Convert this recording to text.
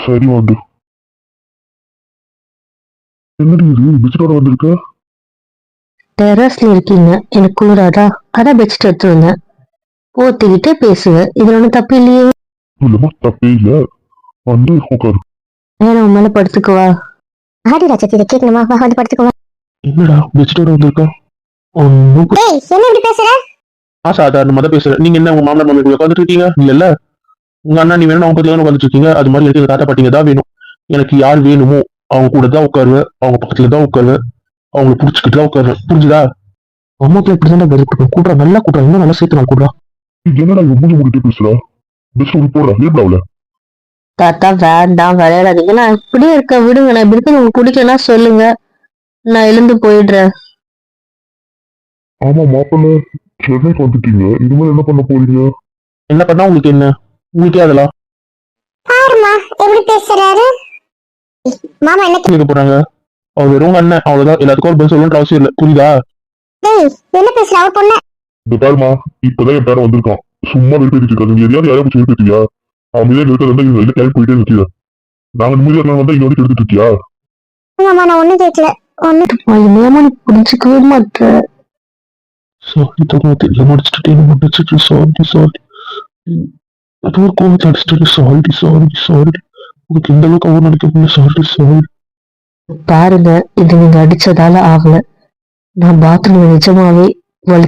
சரி வாங்க. என்னடி இது பிஸ்கட்டோட வந்திருக்க? டெரஸ்ல இருக்கீங்க, எனக்கு கூடாதா? அதான் பெட்ஷீட் எடுத்து வந்தேன். போத்திக்கிட்டே பேசுவேன், இதுல ஒண்ணும் தப்பு இல்லையே. இல்லம்மா தப்பே இல்ல. வந்து உட்காரு. ஏன் உன் மேல படுத்துக்குவா? ஆடி லட்சத்தி இதை கேட்கணுமா? வா வந்து படுத்துக்குவா. என்னடா பெட்ஷீட்டோட வந்திருக்கா? ஒன்னும் என்ன இப்படி பேசுற? சாதாரணமா தான் பேசுறேன். நீங்க என்ன உங்க மாமனார் மாமியார் உட்காந்துட்டு இருக்கீங்க? இல்ல உங்க அண்ணா நீ வேணும் அவங்க பக்கத்துல உட்காந்துட்டு இருக்கீங்க. அது மாதிரி எனக்கு எங்க தாத்தா பாட்டிங்க தான் வேணும். எனக்கு யார் வேணுமோ அவங்க கூட தான் உட்காருவேன், அவங்க பக்கத்துல தான் உட்காருவேன், அவங்களை புடிச்சுக்கிட்டு தான் உட்காருவேன். புரிஞ்சுதா? அம்மாக்குள்ள இப்படிதான் வெறுப்பு கூடுறா, நல்லா கூடுறா, இன்னும் நல்லா சேர்த்து நான் கூடுறா. என்னடா இவன் மூஞ்சி மூடிட்டு பேசுறா? பெஸ்ட் ஒரு போடுறா ஏப்டாவில. தாத்தா வேண்டாம், விளையாடாதீங்க. நான் இப்படியே இருக்க விடுங்க. நான் இப்படி இருக்கு, உங்களுக்கு பிடிக்கலன்னா சொல்லுங்க, நான் எழுந்து போயிடுறேன். ஆமா மாப்பிள்ள, சென்னைக்கு வந்துட்டீங்க, இனிமேல் என்ன பண்ண போறீங்க? என்ன பண்ணா உங்களுக்கு என்ன? உங்களுக்கே அதெல்லாம் பாருமா எப்படி பேசுறாரு. மாமா என்ன கேட்க போறாங்க? அவர் வெறும் அண்ணன் அவ்வளவுதான், எல்லாத்துக்கும் ஒரு பதில் சொல்லணும்னு அவசியம் இல்லை. புரியுதா? என்ன பேசுற? அவர் பொண்ணு இந்த பாருமா, இப்பதான் என் பேரன் வந்திருக்கான். சும்மா வெறுப்பேற்றிட்டு இருக்காது. நீங்க எதையாவது யாரையும் பிடிச்சி வெறுப்பேற்றியா? அவன் மீதே நிறுத்த வந்து இங்க கிளம்பி போயிட்டே நிற்கிற. நாங்க நிம்மதியா இருக்க வந்தா இங்க வந்து எடுத்துட்டு இருக்கியா? மாமா நான் ஒண்ணும் கேட்கல. ஒண்ணு நீ புரிஞ்சுக்கவே மாட்டேன். சாரி தவிர தெரியல முடிச்சுட்டு சாரி சாரி. அது ஒரு கோவத்தை அடிச்சுட்டு சாரி சாரி சாரி. உங்களுக்கு இந்த அளவுக்கு அவன் நினைக்க சாரி சாரி. பாருங்க, இது நீங்க அடிச்சதால ஆகல. நான் பாத்ரூம் நிஜமாவே வலி